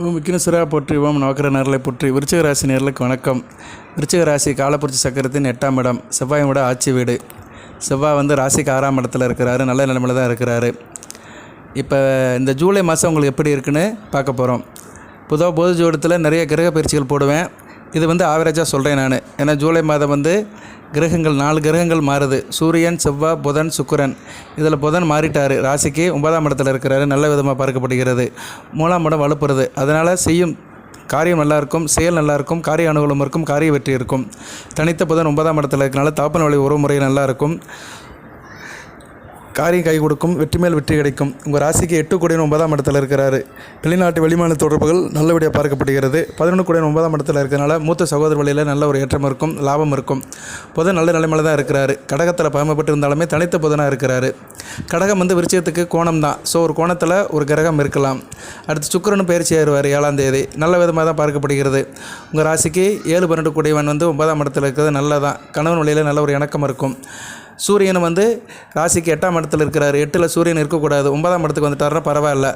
ஓம் விக்னேஸ்வரா போற்றி, ஓம் நவக்கிர நேரலை போற்றி. விருச்சிக ராசி நேர்களுக்கு வணக்கம். விருச்சிக ராசி காலப்புரட்சி சக்கரத்தின் 8ஆம் இடம், செவ்வாயோட ஆட்சி வீடு. செவ்வாய் ராசிக்கு 6ஆம் இடத்துல இருக்கிறாரு, நல்ல நிலைமையில் தான் இருக்கிறாரு. இப்போ இந்த ஜூலை மாதம் உங்களுக்கு எப்படி இருக்குன்னு பார்க்க போகிறோம். பொதுவாக பொது ஜோடத்தில் நிறைய கிரக பயிற்சிகள் போடுவேன். இது ஆவரேஜாக சொல்கிறேன் நான். ஏன்னா ஜூலை மாதம் கிரகங்கள் 4 கிரகங்கள் மாறுது. சூரியன், செவ்வாய், புதன், சுக்கிரன். இதில் புதன் மாறிட்டார், ராசிக்கு 9ஆம் இடத்துல இருக்கிறாரு, நல்ல விதமாக பார்க்கப்படுகிறது. 3ஆம் இடம் வலுப்புறது. அதனால் செய்யும் காரியம் நல்லாயிருக்கும், செயல் நல்லாயிருக்கும், காரிய அனுகூலம் இருக்கும், காரிய வெற்றி இருக்கும். தனித்த புதன் 9ஆம் இடத்துல இருக்கனால தாப்பன் வழி உறவு முறை நல்லாயிருக்கும், காரியம் கை கொடுக்கும், வெற்றி மேல் வெற்றி கிடைக்கும். உங்கள் ராசிக்கு 8 கூடியன் 9ஆம் இடத்துல இருக்கிறாரு. வெளிநாட்டு வெளிமாநில தொடர்புகள் நல்லபடியாக பார்க்கப்படுகிறது. 11 கூடியன் 9ஆம் இடத்துல இருக்கிறனால மூத்த சகோதர வழியில் நல்ல ஒரு ஏற்றம் இருக்கும், லாபம் இருக்கும். புதன் நல்ல நிலைமையில் தான் இருக்கிறாரு. கடகத்தில் பயமப்பட்டு இருந்தாலுமே தனித்த புதனாக இருக்கிறாரு. கடகம் விருச்சிகத்துக்கு கோணம் தான். ஸோ ஒரு கோணத்தில் ஒரு கிரகம் இருக்கலாம். அடுத்து சுக்கிரனும் பயிற்சி ஆயிடுவார் 7ஆம் தேதி. நல்ல விதமாக தான் பார்க்கப்படுகிறது. உங்கள் ராசிக்கு 7, 12 கூடியவன் 9ஆம் இடத்துல இருக்கிறது நல்லதான். கணவன் வழியில் நல்ல ஒரு இணக்கம் இருக்கும். சூரியன் ராசிக்கு 8ஆம் இடத்துல இருக்கிறார். 8ல் சூரியன் இருக்கக்கூடாது, 9ஆம் இடத்துக்கு வந்துட்டாருன்னா பரவாயில்ல.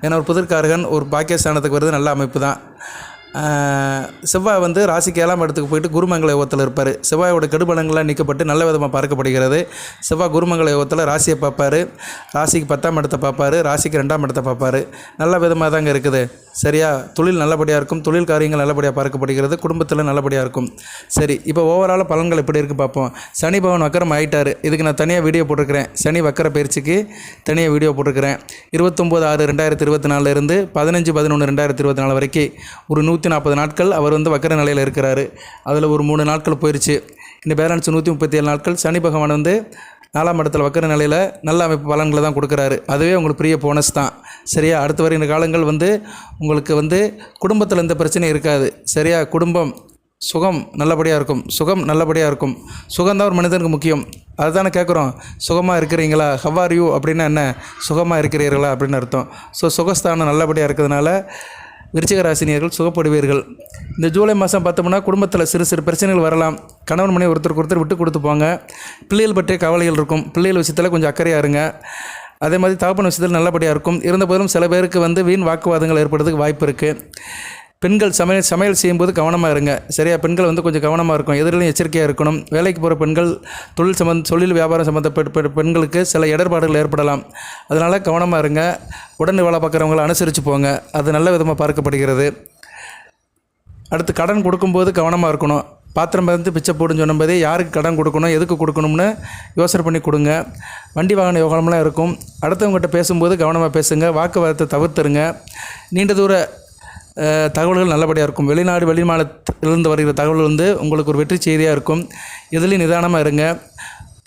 ஏன்னா ஒரு புதிர்காரகன் ஒரு பாக்கியஸ்தானத்துக்கு வருது, நல்ல அமைப்பு தான். செவ்வாய் ராசிக்கு 7ஆம் இடத்துக்கு போயிட்டு குருமங்கள யோகத்தில் இருப்பார். செவ்வாயோட கெடுபலங்கள்லாம் நீக்கப்பட்டு நல்ல விதமாக பார்க்கப்படுகிறது. செவ்வாய் குருமங்கள யோகத்தில் ராசியை பார்ப்பார், ராசிக்கு 10ஆம் இடத்தை பார்ப்பார், ராசிக்கு 2ஆம் இடத்தை பார்ப்பார். நல்ல விதமாக தாங்க இருக்குது. சரியா? தொழில் நல்லபடியாக இருக்கும், தொழில் காரியங்கள் நல்லபடியாக பார்க்கப்படுகிறது, குடும்பத்தில் நல்லபடியாக இருக்கும். சரி, இப்போ ஓவரால் பலன்கள் எப்படி இருக்குது பார்ப்போம். சனி பகவான் வக்கரம் ஆகிட்டார். இதுக்கு நான் தனியாக வீடியோ போட்டிருக்கிறேன். சனி வக்கர பயிற்சிக்கு தனியாக வீடியோ போட்டிருக்கிறேன். 29/6/2024 இருந்து 15/11/2024 வரைக்கும் ஒரு 140 நாட்கள் அவர் வக்கர நிலையில் இருக்கிறாரு. அதில் ஒரு 3 நாட்கள் போயிடுச்சு. இந்த பேலன்ஸ் 137 நாட்கள் சனி பகவான் 4ஆம் இடத்துல வக்கர நிலையில் நல்ல அமைப்பு பலன்களை தான் கொடுக்குறாரு. அதுவே உங்களுக்கு பெரிய போனஸ் தான். சரியா? அடுத்து வருகின்ற காலங்கள் உங்களுக்கு குடும்பத்தில் எந்த பிரச்சனையும் இருக்காது. சரியா? குடும்பம் சுகம் நல்லபடியாக இருக்கும், சுகம் நல்லபடியாக இருக்கும். சுகம்தான் ஒரு மனிதனுக்கு முக்கியம். அதுதானே கேட்குறோம். சுகமாக இருக்கிறீங்களா, ஹவ் ஆர் யூ அப்படின்னா என்ன, சுகமாக இருக்கிறீர்களா அப்படின்னு அர்த்தம். ஸோ சுகஸ்தானம் நல்லபடியாக இருக்கிறதுனால விருச்சிக ராசினியர்கள் சுகப்படுவீர்கள். இந்த ஜூலை மாதம் பார்த்தோம்னா குடும்பத்தில் சிறு சிறு பிரச்சனைகள் வரலாம். கணவன் மனைவி ஒருத்தருக்கு ஒருத்தர் விட்டு கொடுத்து போங்க. பிள்ளைகள் பற்றிய கவலைகள் இருக்கும். பிள்ளைகள் விஷயத்தில் கொஞ்சம் அக்கறையாக இருங்க. அதே மாதிரி தகப்பன் விஷயத்தில் நல்லபடியாக இருக்கும். இருந்தபோதும் சில பேருக்கு வீண் வாக்குவாதங்கள் ஏற்படுறதுக்கு வாய்ப்பு இருக்குது. பெண்கள் சமையல் செய்யும்போது கவனமாக இருங்க. சரியா? பெண்கள் கொஞ்சம் கவனமாக இருக்கும், எதிரிலையும் எச்சரிக்கையாக இருக்கணும். வேலைக்கு போகிற பெண்கள், தொழில் வியாபாரம் சம்மந்தப்பட்ட பெண்களுக்கு சில இடர்பாடுகள் ஏற்படலாம். அதனால் கவனமாக இருங்க. உடனே வேலை பார்க்குறவங்களை அனுசரித்து போங்க. அது நல்ல விதமாக பார்க்கப்படுகிறது. அடுத்து கடன் கொடுக்கும்போது கவனமாக இருக்கணும். பாத்திரம் பிச்சை போடுன்னு சொன்னபோதே யாருக்கு கடன் கொடுக்கணும், எதுக்கு கொடுக்கணும்னு யோசனை பண்ணி கொடுங்க. வண்டி வாகன யோகம்லாம் இருக்கும். அடுத்தவங்ககிட்ட பேசும்போது கவனமாக பேசுங்க. வாக்குவாதத்தை தவிர்த்துருங்க. நீண்ட தூர தகவல்கள் நல்லபடியாக இருக்கும். வெளிநாடு வெளிமாநிலத்திலிருந்து வருகிற தகவல் உங்களுக்கு ஒரு வெற்றி செய்தியாக இருக்கும். இதுலேயும் நிதானமாக இருங்க.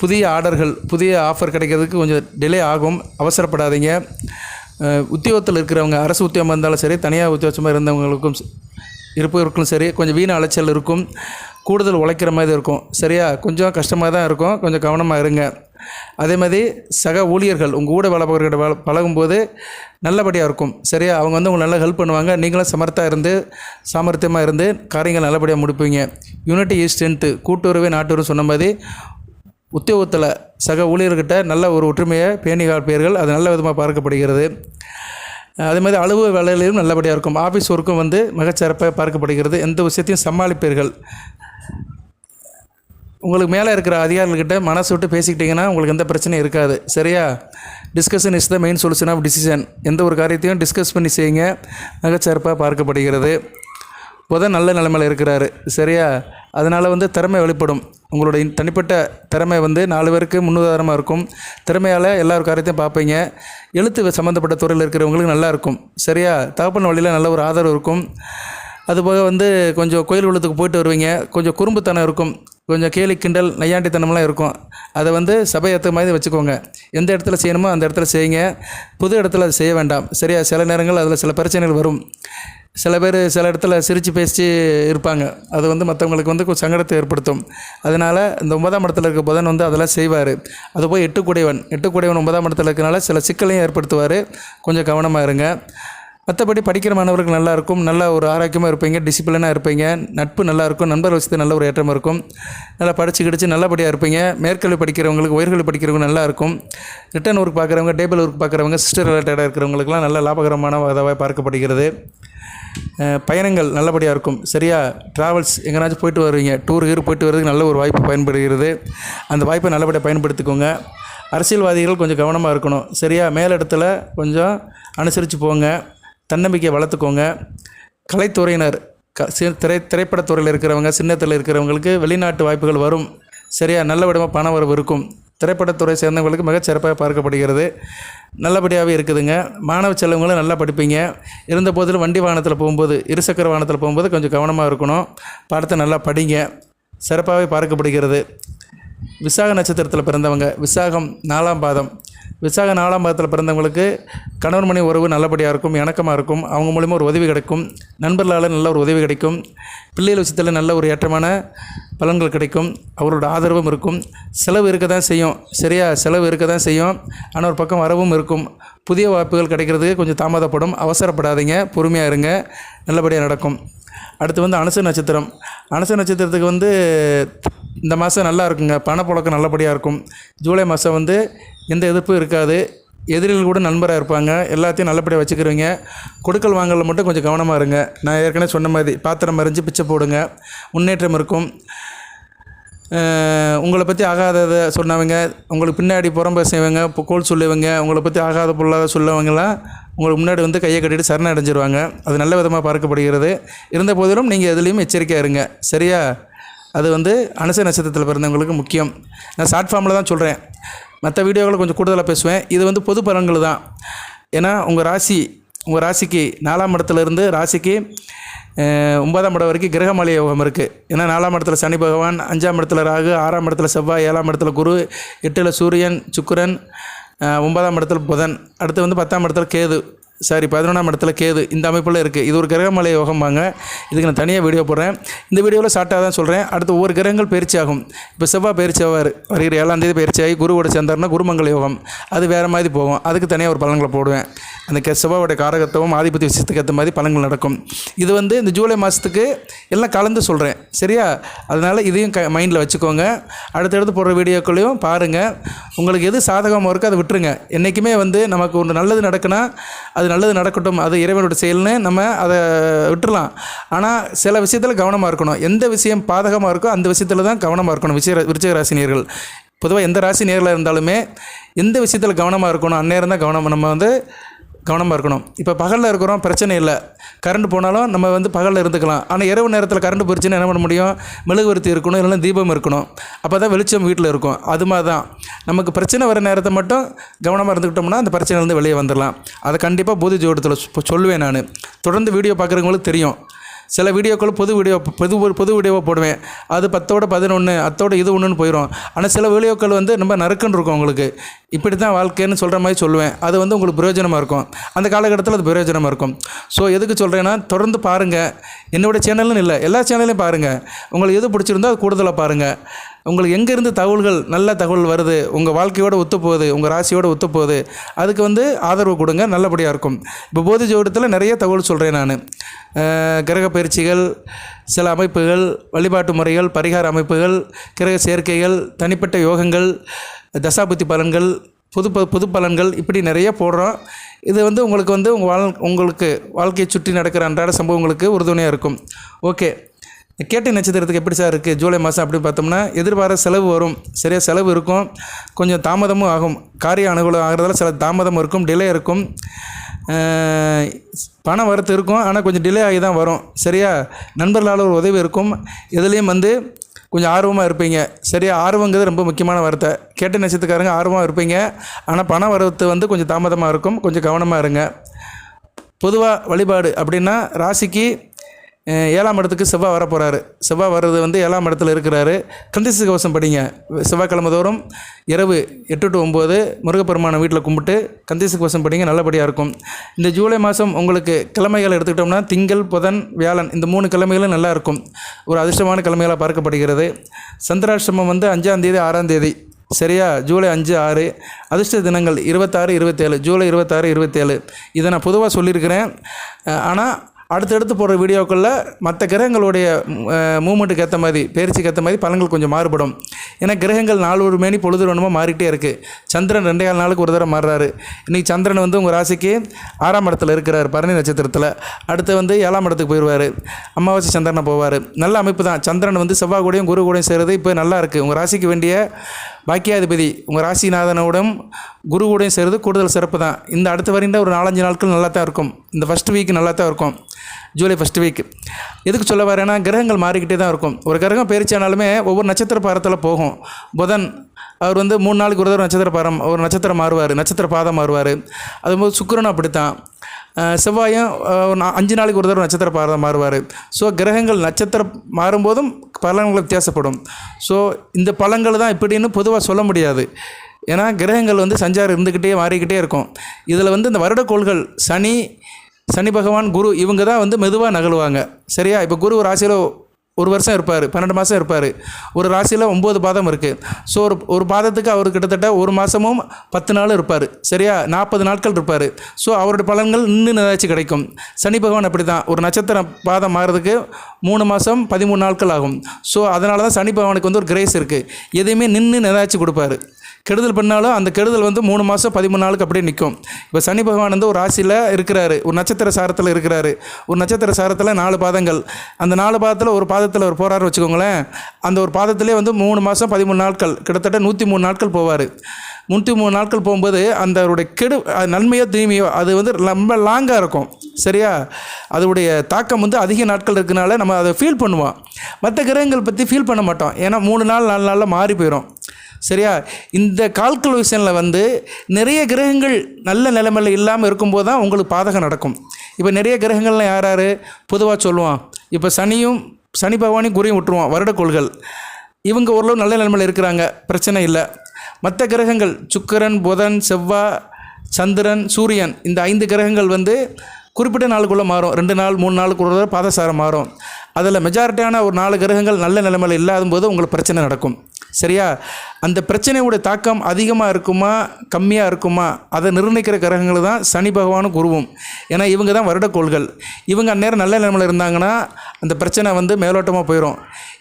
புதிய ஆர்டர்கள், புதிய ஆஃபர் கிடைக்கிறதுக்கு கொஞ்சம் டிலே ஆகும், அவசரப்படாதீங்க. உத்தியோகத்தில் இருக்கிறவங்க, அரசு உத்தியோகம் இருந்தாலும் சரி, தனியார் உத்தியோகமாக இருந்தவங்களுக்கும் இருப்பவர்களுக்கும் சரி, கொஞ்சம் வீண அலைச்சல் இருக்கும், கூடுதல் உழைக்கிற மாதிரி இருக்கும். சரியா? கொஞ்சம் கஷ்டமாக தான் இருக்கும், கொஞ்சம் கவனமாக இருங்க. அதே மாதிரி சக ஊழியர்கள் உங்கள் கூட வேலை பார்க்குற பழகும்போது நல்லபடியாக இருக்கும். சரியா? அவங்க உங்களுக்கு நல்லா ஹெல்ப் பண்ணுவாங்க. நீங்களும் சாமர்த்தியமாக இருந்து காரியங்கள் நல்லபடியாக முடிப்பீங்க. யூனிட்டி இஸ் ஸ்ட்ரென்த்து, கூட்டுறவே நாட்டுறவு சொன்ன மாதிரி உத்தியோகத்தில் சக ஊழியர்கிட்ட நல்ல ஒரு ஒற்றுமையை பேணி காப்பீர்கள். அது நல்ல விதமாக பார்க்கப்படுகிறது. அதே மாதிரி அலுவலக வேலையிலும் நல்லபடியாக இருக்கும். ஆஃபீஸ் ஒர்க்கும் மிகச்சிறப்பாக பார்க்கப்படுகிறது. எந்த விஷயத்தையும் சமாளிப்பீர்கள். உங்களுக்கு மேலே இருக்கிற அதிகாரிகள்கிட்ட மனசு விட்டு பேசிக்கிட்டிங்கன்னா உங்களுக்கு எந்த பிரச்சனையும் இருக்காது. சரியா? Discussion is the main solution of decision. எந்த ஒரு காரியத்தையும் டிஸ்கஸ் பண்ணி செய்யுங்க. மிகச்சிறப்பாக பார்க்கப்படுகிறது. புதன் நல்ல நிலைமையில் இருக்கிறாரு. சரியா? அதனால் திறமை வெளிப்படும். உங்களுடைய தனிப்பட்ட திறமை 4 பேருக்கு முன்னுதாரணமாக இருக்கும். திறமையால் எல்லா ஒரு காரியத்தையும் பார்ப்பீங்க. எழுத்து சம்மந்தப்பட்ட துறையில் இருக்கிறவங்களுக்கு நல்லாயிருக்கும். சரியா? தகப்பன் வழியில் நல்ல ஒரு ஆதரவு இருக்கும். அதுபோக கொஞ்சம் கோயில் உள்ளத்துக்கு போயிட்டு வருவீங்க. கொஞ்சம் குறும்புத்தனம் இருக்கும், கொஞ்சம் கேலி கிண்டல் நையாண்டித்தனம்லாம் இருக்கும். அதை சபையத்த மாதிரி வச்சுக்கோங்க. எந்த இடத்துல செய்யணுமோ அந்த இடத்துல செய்யுங்க. புது இடத்துல அதை செய்ய வேண்டாம். சரியா? சில நேரங்கள் அதில் சில பிரச்சனைகள் வரும். சில பேர் சில இடத்துல சிரித்து பேசி இருப்பாங்க. அது மற்றவங்களுக்கு கொஞ்சம் சங்கடத்தை ஏற்படுத்தும். அதனால் இந்த 9ஆம் இடத்துல இருக்க புதன் அதெல்லாம் செய்வார். அதுபோல் 8 கூடையவன் 9ஆம் இடத்துல இருக்கிறனால சில சிக்கலையும் ஏற்படுத்துவார். கொஞ்சம் கவனமாக இருங்க. மற்றபடி படிக்கிற மாணவர்கள் நல்லாயிருக்கும். நல்ல ஒரு ஆரோக்கியமாக இருப்பீங்க, டிசிப்ளினாக இருப்பீங்க. நட்பு நல்லாயிருக்கும். நண்பர் விஷயத்தில் நல்ல ஒரு ஏற்றம் இருக்கும். நல்லா படித்து நல்லபடியாக இருப்பீங்க. மேற்கல்வி படிக்கிறவங்களுக்கு, உயர்கல்வி படிக்கிறவங்க நல்லாயிருக்கும். ரிட்டன் ஒர்க் பார்க்குறவங்க, டேபிள் ஒர்க் பார்க்குறவங்க, சிஸ்டர் ரிலேட்டடாக இருக்கிறவங்களுக்குலாம் நல்ல லாபகரமான உதவியாக பார்க்கப்படுகிறது. பயணங்கள் நல்லபடியாக இருக்கும். சரியா, ட்ராவல்ஸ் எங்கேனாச்சும் போயிட்டு வருவீங்க, டூர் போயிட்டு வரதுக்கு நல்ல ஒரு வாய்ப்பு பயன்படுகிறது. அந்த வாய்ப்பை நல்லபடியாக பயன்படுத்திக்கோங்க. அரசியல்வாதிகள் கொஞ்சம் கவனமாக இருக்கணும். சரியா, மேலிடத்தில் கொஞ்சம் அனுசரித்து போங்க. தன்னம்பிக்கையை வளர்த்துக்கோங்க. கலைத்துறையினர் திரைப்படத்துறையில் இருக்கிறவங்க, சின்னத்தில் இருக்கிறவங்களுக்கு வெளிநாட்டு வாய்ப்புகள் வரும். சரியா, நல்ல விதமாக பண வரவு இருக்கும். திரைப்படத்துறை சேர்ந்தவங்களுக்கு மிகச்சிறப்பாக பார்க்கப்படுகிறது. நல்லபடியாகவே இருக்குதுங்க. மாணவ செல்வங்களும் நல்லா படிப்பீங்க. இருந்த போதிலும் வண்டி வாகனத்தில் போகும்போது, இருசக்கர வாகனத்தில் போகும்போது கொஞ்சம் கவனமாக இருக்கணும். பாடத்தை நல்லா படிங்க. சிறப்பாகவே பார்க்கப்படுகிறது. விசாக நட்சத்திரத்தில் பிறந்தவங்க, விசாகம் 4ஆம் பாதம், விசாக 4ஆம் பாதத்தில் பிறந்தவங்களுக்கு கணவன் மனைவி உறவு நல்லபடியாக இருக்கும், இணக்கமாக இருக்கும். அவங்க மூலிமா ஒரு உதவி கிடைக்கும். நண்பர்களால் நல்ல ஒரு உதவி கிடைக்கும். பிள்ளைகள் விஷயத்தில் நல்ல ஒரு ஏற்றமான பலன்கள் கிடைக்கும். அவரோட ஆதரவும் இருக்கும். செலவு இருக்க தான் செய்யும். சரியா, செலவு இருக்க தான் செய்யும். ஆனால் ஒரு பக்கம் வரவும் இருக்கும். புதிய வாய்ப்புகள் கிடைக்கிறதுக்கு கொஞ்சம் தாமதப்படும். அவசரப்படாதீங்க, பொறுமையாக இருங்க, நல்லபடியாக நடக்கும். அடுத்து வந்து அனுச நட்சத்திரம். அனுச நட்சத்திரத்துக்கு இந்த மாதம் நல்லா இருக்குங்க. பணப்புழக்கம் நல்லபடியாக இருக்கும். ஜூலை மாதம் எந்த எதிர்ப்பும் இருக்காது. எதிரிகள் கூட நண்பராக இருப்பாங்க. எல்லாத்தையும் நல்லபடியாக வச்சுக்கிறீங்க. கொடுக்கல் வாங்கல மட்டும் கொஞ்சம் கவனமாக இருங்க. நான் ஏற்கனவே சொன்ன மாதிரி பாத்திரம் மறைஞ்சு பிச்சை போடுங்க. முன்னேற்றம் இருக்கும். உங்களை பற்றி ஆகாததை சொன்னவங்க, உங்களுக்கு பின்னாடி புறம்ப செய்வங்க, கோல் சொல்லுவங்க, உங்களை பற்றி ஆகாத பொருளாத சொல்லவங்களாம் உங்களுக்கு முன்னாடி கையை கட்டிட்டு சரண அடைஞ்சிருவாங்க. அது நல்ல விதமாக பார்க்கப்படுகிறது. இருந்த போதிலும் நீங்கள் எதுலேயும் எச்சரிக்கையாக இருங்க. சரியா, அது அனுச நட்சத்திரத்தில் பிறந்தவங்களுக்கு முக்கியம். நான் ஷார்ட் ஃபார்மில் தான் சொல்கிறேன். மற்ற வீடியோவில் கொஞ்சம் கூடுதலாக பேசுவேன். இது பொது பலன்கள் தான். ஏன்னா உங்கள் ராசிக்கு 4ஆம் இடத்துலேருந்து ராசிக்கு 9ஆம் இடம் வரைக்கும் கிரகமலை யோகம் இருக்குது. ஏன்னா 4ஆம் இடத்துல சனி பகவான், 5ஆம் இடத்துல ராகு, 6ஆம் இடத்துல செவ்வாய், 7ஆம் இடத்துல குரு, 8ல் சூரியன் சுக்கிரன், 9ஆம் இடத்துல புதன், அடுத்து 10ஆம் இடத்துல கேது, 11ஆம் இடத்துல கேது. இந்த அமைப்பில் இருக்குது. இது ஒரு கிரகமலை யோகம்பாங்க. இதுக்கு நான் தனியாக வீடியோ போடுறேன். இந்த வீடியோவில் ஷார்ட்டாக தான் சொல்கிறேன். அடுத்து ஒவ்வொரு கிரகங்கள் பயிற்சி ஆகும். இப்போ செவ்வாய் பயிற்சி ஆவார், வருகிற 7ஆம் தேதி பயிற்சி ஆகி குருவோட சேர்ந்தார்னா குருமங்கல யோகம். அது வேறு மாதிரி போகும். அதுக்கு தனியாக ஒரு பலன்களை போடுவேன். அந்த செவ்வாயோட காரகத்துவம் ஆதிபத்திய விஷயத்துக்கு ஏற்ற மாதிரி பலன்கள் நடக்கும். இது இந்த ஜூலை மாதத்துக்கு எல்லாம் கலந்து சொல்கிறேன். சரியா, அதனால் இதையும் மைண்டில் வச்சுக்கோங்க. அடுத்தடுத்து போடுற வீடியோக்களையும் பாருங்கள். உங்களுக்கு எது சாதகமாக இருக்கோ அதை விட்டுருங்க. என்றைக்குமே நமக்கு ஒன்று நல்லது நடக்குன்னா அது நல்லது நடக்கட்டும், அது இறைவனோட செயல்னு நம்ம அதை விட்டுடலாம். ஆனால் சில விஷயத்தில் கவனமாக இருக்கணும். எந்த விஷயம் பாதகமாக இருக்கோ அந்த விஷயத்தில் தான் கவனமாக இருக்கணும். விருச்சிக ராசி நேயர்கள், பொதுவாக எந்த ராசி நேயர்களாக இருந்தாலுமே எந்த விஷயத்தில் கவனமாக இருக்கணும், அந்நேரம் தான் நம்ம கவனமாக இருக்கணும். இப்போ பகலில் இருக்கிறோம், பிரச்சனை இல்லை. கரண்ட் போனாலும் நம்ம பகலில் இருந்துக்கலாம். ஆனால் இரவு நேரத்தில் கரண்ட் போயிடுச்சுன்னா என்ன பண்ண முடியும்? மெழுகுவர்த்தி இருக்கணும், இல்லைன்னா தீபம் இருக்கணும். அப்போ தான் வெளிச்சம் வீட்டில் இருக்கும். அது மாதிரி தான் நமக்கு பிரச்சனை வர நேரத்தை மட்டும் கவனமாக இருந்துக்கிட்டோம்னா அந்த பிரச்சனையிலேருந்து வெளியே வந்துடலாம். அதை கண்டிப்பாக பொது ஜோடத்தில் சொல்லுவேன். நான் தொடர்ந்து வீடியோ பார்க்குறவங்களுக்கு தெரியும். சில வீடியோக்கள் பொது வீடியோவாக போடுவேன். அது 10ஓட 11, அத்தோட இது ஒன்றுன்னு போயிடும். ஆனால் சில வீடியோக்கள் ரொம்ப நறுக்குன்னு இருக்கும். உங்களுக்கு இப்படி தான் வாழ்க்கைன்னு சொல்கிற மாதிரி சொல்லுவேன். அது உங்களுக்கு பிரயோஜனமாக இருக்கும். அந்த காலகட்டத்தில் அது பிரயோஜனமாக இருக்கும். ஸோ எதுக்கு சொல்கிறேன்னா, தொடர்ந்து பாருங்கள். என்னோடய சேனல்னு இல்லை, எல்லா சேனல்லையும் பாருங்கள். உங்களுக்கு எது பிடிச்சிருந்தோ அது கூடுதலாக பாருங்கள். உங்களுக்கு எங்கேருந்து தகவல்கள், நல்ல தகவல் வருது, உங்கள் வாழ்க்கையோடு ஒத்துப்போகுது, உங்கள் ராசியோடு ஒத்துப்போகுது, அதுக்கு ஆதரவு கொடுங்க. நல்லபடியாக இருக்கும். இப்போ போதி ஜோதிடத்தில் நிறைய தகவல் சொல்கிறேன் நான். கிரக பயிற்சிகள், சில அமைப்புகள், வழிபாட்டு முறைகள், பரிகார அமைப்புகள், கிரக சேர்க்கைகள், தனிப்பட்ட யோகங்கள், தசாபுத்தி பலன்கள், புது பலன்கள், இப்படி நிறைய போடுறோம். இது உங்களுக்கு உங்களுக்கு வாழ்க்கையை சுற்றி நடக்கிற அன்றாட சம்பவங்களுக்கு உறுதுணையாக இருக்கும். ஓகே, கேட்டை நட்சத்திரத்துக்கு எப்படி சார் இருக்குது ஜூலை மாதம் அப்படின்னு பார்த்தோம்னா, எதிர்பாராத செலவு வரும். சரியாக செலவு இருக்கும், கொஞ்சம் தாமதமும் ஆகும். காரிய அனுகூலம் ஆகிறதால சில தாமதம் இருக்கும், டிலே இருக்கும். பணம் வரத்து இருக்கும், ஆனால் கொஞ்சம் டிலே ஆகி தான் வரும். சரியா, நண்பர்களால் ஒரு உதவி இருக்கும். எதுலேயும் கொஞ்சம் ஆர்வமாக இருப்பீங்க. சரியா, ஆர்வங்கிறது ரொம்ப முக்கியமான வார்த்தை. கேட்ட நட்சத்திரக்காரங்க ஆர்வமாக இருப்பீங்க. ஆனால் பண வரத்து கொஞ்சம் தாமதமாக இருக்கும். கொஞ்சம் கவனமாக இருங்க. பொதுவாக வழிபாடு அப்படின்னா, ராசிக்கு 7ஆம் இடத்துக்கு செவ்வாய் வர போகிறாரு. செவ்வாய் வர்றது 7ஆம் இடத்துல இருக்கிறாரு. கந்தசஷ்டி கவசம் படிங்க. செவ்வாய்க்கிழமை தோறும் இரவு 8 to 9 முருகப்பெருமானை வீட்டில் கும்பிட்டு கந்தசஷ்டி கவசம் படிங்க. நல்லபடியாக இருக்கும். இந்த ஜூலை மாதம் உங்களுக்கு கிழமைகளை எடுத்துக்கிட்டோம்னா, திங்கள், புதன், வியாழன், இந்த 3 கிழமைகளும் நல்லா இருக்கும். ஒரு அதிர்ஷ்டமான கிழமைகளாக பார்க்கப்படுகிறது. சந்திராஷ்டமம் 5ஆம் தேதி 6ஆம் தேதி. சரியா, ஜூலை 5, 6. அதிர்ஷ்ட தினங்கள் 26, 27. ஜூலை 26, 27. இதை நான் பொதுவாக சொல்லியிருக்கிறேன். ஆனால் அடுத்தடுத்து போடுற வீடியோக்களில் மற்ற கிரகங்களுடைய மூமெண்ட்டுக்கு ஏற்ற மாதிரி பயிற்சிக்கு ஏற்ற மாதிரி பலன்கள் கொஞ்சம் மாறுபடும். ஏன்னா கிரகங்கள் நாள் ஒரு மேனி பொழுது ஒன்றுமா மாறிக்கிட்டே இருக்குது. சந்திரன் 2.5 நாளுக்கு ஒரு தடவை மாறுறாரு. இன்றைக்கி சந்திரன் வந்து உங்கள் ராசிக்கு 6ஆம் இடத்துல இருக்கிறார் பரணி நட்சத்திரத்தில். அடுத்து வந்து 7ஆம் இடத்துக்கு போயிடுவார். அமாவாசை சந்திரனை போவார். நல்ல அமைப்பு தான். சந்திரன் வந்து செவ்வாய் கூடயும் குரு கூடயும் சேருது. இப்போ நல்லா இருக்குது. உங்கள் ராசிக்கு வேண்டிய பாக்கியாதிபதி உங்கள் ராசிநாதனோடும் குரு கூடயும் சேருது. கூடுதல் சிறப்பு தான். இந்த அடுத்து வருகின்ற ஒரு 4-5 நாட்கள் நல்லா தான் இருக்கும். இந்த ஃபஸ்ட் வீக் நல்லா தான் இருக்கும். ஜூலை ஃபஸ்ட் வீக் எதுக்கு சொல்ல வரேன்னா கிரகங்கள் மாறிக்கிட்டே தான் இருக்கும். ஒரு கிரகம் பயிற்சியானாலுமே ஒவ்வொரு நட்சத்திர பாரத்தில் போகும். புதன் அவர் வந்து 3 நாளுக்கு ஒரு தடவை ஒரு நட்சத்திரம் மாறுவார், நட்சத்திர பாதம் மாறுவார். அதுபோது சுக்கிரனும் அப்படித்தான். செவ்வாயும் 5 நாளைக்கு ஒரு தடவை நட்சத்திர பாதம் மாறுவார். ஸோ கிரகங்கள் நட்சத்திரம் மாறும்போதும் பலன்கள் வித்தியாசப்படும். ஸோ இந்த பலன்கள் தான் இப்படின்னு பொதுவாக சொல்ல முடியாது. ஏன்னா கிரகங்கள் வந்து சஞ்சாரம் இருந்துக்கிட்டே மாறிக்கிட்டே இருக்கும். இதில் வந்து இந்த வருடக்கோள்கள் சனி பகவான், குரு இவங்க தான் வந்து மெதுவாக நகழுவாங்க. சரியா? இப்போ குரு ஒரு ராசியில் 1 வருஷம் இருப்பார், 12 மாதம் இருப்பார். ஒரு ராசியில் 9 பாதம் இருக்குது. ஸோ ஒரு பாதத்துக்கு அவர் கிட்டத்தட்ட 1 மாதமும் 10 நாள் இருப்பார். சரியா? 40 நாட்கள் இருப்பார். ஸோ அவருடைய பலன்கள் இன்னும் ஏதாச்சும் கிடைக்கும். சனி பகவான் அப்படி தான். ஒரு நட்சத்திர பாதம் மாறதுக்கு 3 மாதம் 13 நாட்கள் ஆகும். ஸோ அதனால தான் சனி பகவானுக்கு வந்து ஒரு கிரேஸ் இருக்குது. எதையுமே நின்று ஏதாச்சும் கொடுப்பாரு. கெடுதல் பண்ணாலும் அந்த கெடுதல் வந்து 3 மாதம் 13 நாளுக்கு அப்படியே நிற்கும். இப்போ சனி பகவான் வந்து ஒரு ராசியில் இருக்கிறாரு, ஒரு நட்சத்திர சாரத்தில் இருக்கிறாரு. ஒரு நட்சத்திர சாரத்தில் 4 பாதங்கள். அந்த 4 பாதத்தில் ஒரு பாதத்தில் ஒரு போகிறாரு வச்சுக்கோங்களேன். அந்த ஒரு பாதத்திலே வந்து 3 மாதம் 13 நாட்கள், கிட்டத்தட்ட 103 நாட்கள் போவார். 103 நாட்கள் போகும்போது அந்த அவருடைய நன்மையோ தீமையோ அது வந்து ரொம்ப லாங்காக இருக்கும். சரியா? அதோடைய தாக்கம் வந்து அதிக நாட்கள் இருக்கிறனால நம்ம அதை ஃபீல் பண்ணுவோம். மற்ற கிரகங்கள் பற்றி ஃபீல் பண்ண மாட்டோம். ஏன்னா 3 நாள் 4 நாளில் மாறி போயிடும். சரியா? இந்த கால்குலேஷனில் வந்து நிறைய கிரகங்கள் நல்ல நிலைமையில் இல்லாமல் இருக்கும்போது தான் உங்களுக்கு பாதகம் நடக்கும். இப்போ நிறைய கிரகங்கள்லாம் யார் பொதுவாக சொல்லுவான். இப்போ சனி பகவானையும் குறையும் விட்டுருவான். வருடக்கோள்கள் இவங்க ஓரளவு நல்ல நிலைமையில் இருக்கிறாங்க, பிரச்சனை இல்லை. மற்ற கிரகங்கள் சுக்கிரன், புதன், செவ்வாய், சந்திரன், சூரியன் இந்த 5 கிரகங்கள் வந்து குறிப்பிட்ட நாளுக்குள்ளே மாறும். 2 நாள் 3 நாளுக்கு ஒரு பாதசாரம் மாறும். அதில் மெஜாரிட்டியான ஒரு 4 கிரகங்கள் நல்ல நிலைமையில் இல்லாத போது உங்களுக்கு பிரச்சனை நடக்கும். சரியா? அந்த பிரச்சனையோட தாக்கம் அதிகமாக இருக்குமா கம்மியாக இருக்குமா அதை நிர்ணயிக்கிற கிரகங்கள் தான் சனி பகவானும் குருவும். ஏன்னா இவங்க தான் வருடக்கோள்கள். இவங்க அந்நேரம் நல்ல நிலைமையில் இருந்தாங்கன்னா அந்த பிரச்சனை வந்து மேலோட்டமாக போயிடும்.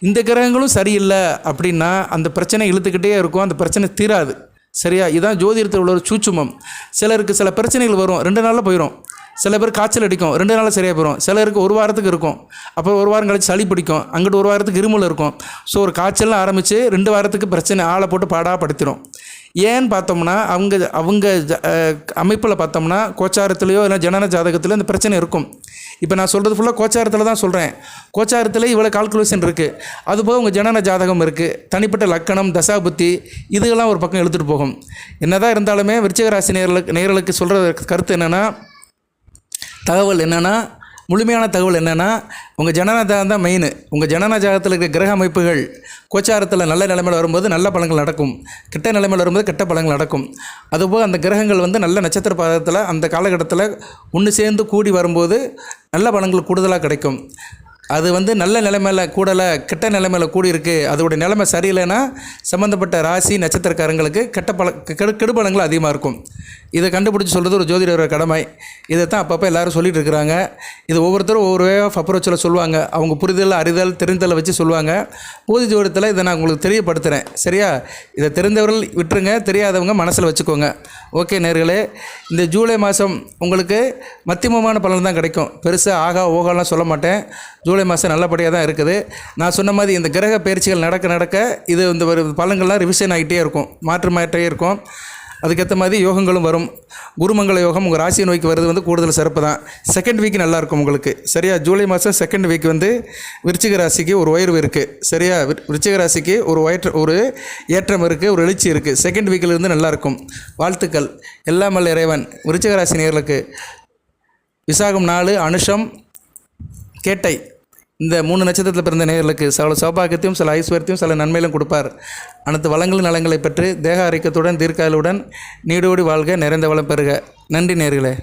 இந்த கிரகங்களும் சரியில்லை அப்படின்னா அந்த பிரச்சனை இழுத்துக்கிட்டே இருக்கும். அந்த பிரச்சனை தீராது. சரியா? இதுதான் ஜோதிடத்தில் உள்ள ஒரு சூட்சுமம். சிலருக்கு சில பிரச்சனைகள் வரும், 2 நாளில் போயிடும். சில பேர் காய்ச்சல் அடிக்கும், 2 நாளில் சரியாக போயிடும். சிலருக்கு 1 வாரத்துக்கு இருக்கும். அப்புறம் 1 வாரம் கழிச்சு சளி பிடிக்கும், அங்கிட்டு 1 வாரத்துக்கு இருமல் இருக்கும். ஸோ ஒரு காய்ச்சல்லாம் ஆரம்பித்து 2 வாரத்துக்கு பிரச்சனை ஆளை போட்டு பாடாப்படுத்திடும். ஏன்னு பார்த்தோம்னா அவங்க அமைப்பில் பார்த்தோம்னா கோச்சாரத்துலேயோ இல்லை ஜனன ஜாதகத்திலையோ இந்த பிரச்சனை இருக்கும். இப்போ நான் சொல்கிறது ஃபுல்லாக கோச்சாரத்தில் தான் சொல்கிறேன். கோச்சாரத்தில் இவ்வளோ கால்குலேஷன் இருக்குது. அதுபோக உங்கள் ஜனன ஜாதகம் இருக்குது, தனிப்பட்ட லக்கணம், தசாபுத்தி இதுகெல்லாம் ஒரு பக்கம் எடுத்துகிட்டு போகும். என்னதான் இருந்தாலுமே விருச்சிக ராசி நேயர்களுக்கு சொல்கிற கருத்து என்னென்னா, தகவல் என்னென்னா, முழுமையான தகவல் என்னென்னா உங்கள் ஜனன ஜாதகம் தான் மெயின். உங்கள் ஜனன ஜாதகத்தில் இருக்கிற கிரக அமைப்புகள் கோச்சாரத்தில் நல்ல நிலைமையில் வரும்போது நல்ல பலன்கள் நடக்கும், கெட்ட நிலைமையில் வரும்போது கெட்ட பலன்கள் நடக்கும். அதுபோல் அந்த கிரகங்கள் வந்து நல்ல நட்சத்திர பாதத்தில் அந்த காலகட்டத்தில் ஒன்று சேர்ந்து கூடி வரும்போது நல்ல பலன்கள் கூடுதலாக கிடைக்கும். அது வந்து நல்ல நிலைமையில் கூடலை, கெட்ட நிலைமையில் கூடியிருக்கு, அதோடைய நிலைமை சரியில்லைன்னா சம்மந்தப்பட்ட ராசி நட்சத்திரக்காரங்களுக்கு கெடுபலங்கள் அதிகமாக இருக்கும். இதை கண்டுபிடிச்சி சொல்கிறது ஒரு ஜோதிடரோட கடமை. இதை தான் அப்பப்போ எல்லோரும் சொல்லிகிட்டு இருக்கிறாங்க. இது ஒவ்வொருத்தரும் ஒவ்வொரு வே ஆஃப் அப்ரோச்சில் சொல்லுவாங்க. அவங்க புரிதல், அறிதல், தெரிந்தலை வச்சு சொல்லுவாங்க. பூதி ஜோதிடத்தில் இதை நான் உங்களுக்கு தெரியப்படுத்துகிறேன். சரியா? இதை தெரிந்தவர்கள் விட்டுருங்க, தெரியாதவங்க மனசில் வச்சுக்கோங்க. ஓகே நேயர்களே, இந்த ஜூலை மாதம் உங்களுக்கு மத்தியமமான பலன் தான் கிடைக்கும். பெருசாக ஆகா ஓகாலாம் சொல்ல மாட்டேன். ஜூலை மாதம் நல்லபடியாக தான் இருக்குது. நான் சொன்ன மாதிரி இந்த கிரக பயிற்சிகள் நடக்க இது இந்த பலன்கள்லாம் ரிவிஷன் ஆகிட்டே இருக்கும், மாற்றமாகிட்டே இருக்கும். அதுக்கேற்ற மாதிரி யோகங்களும் வரும். குருமங்கள யோகம் உங்கள் ராசியை நோக்கி வருது வந்து கூடுதல் சிறப்பு தான். செகண்ட் வீக் நல்லாயிருக்கும் உங்களுக்கு. சரியா? ஜூலை மாதம் செகண்ட் வீக் வந்து விருச்சிக ராசிக்கு ஒரு உயர்வு இருக்குது. சரியா? விருச்சிக ராசிக்கு ஒரு ஏற்றம் இருக்குது, ஒரு எழுச்சி இருக்குது. செகண்ட் வீக்கிலிருந்து நல்லாயிருக்கும். வாழ்த்துக்கள். எல்லாம் வல்ல இறைவன் விருச்சிக ராசி நேயர்களுக்கு விசாகம் 4, அனுஷம், கேட்டை இந்த 3 நட்சத்திரத்தில் பிறந்த நேயர்களுக்கு சில சௌபாகியத்தையும் சில ஐஸ்வர்யத்தையும் சில நன்மையிலும் கொடுப்பார். அனைத்து வளங்களும் நலங்களை பெற்று தேக ஆரோக்கியத்துடன் தீர்க்காயலுடன் நீடோடி வாழ்க, நிறைந்த வளம் பெறுக. நன்றி நேயர்களே.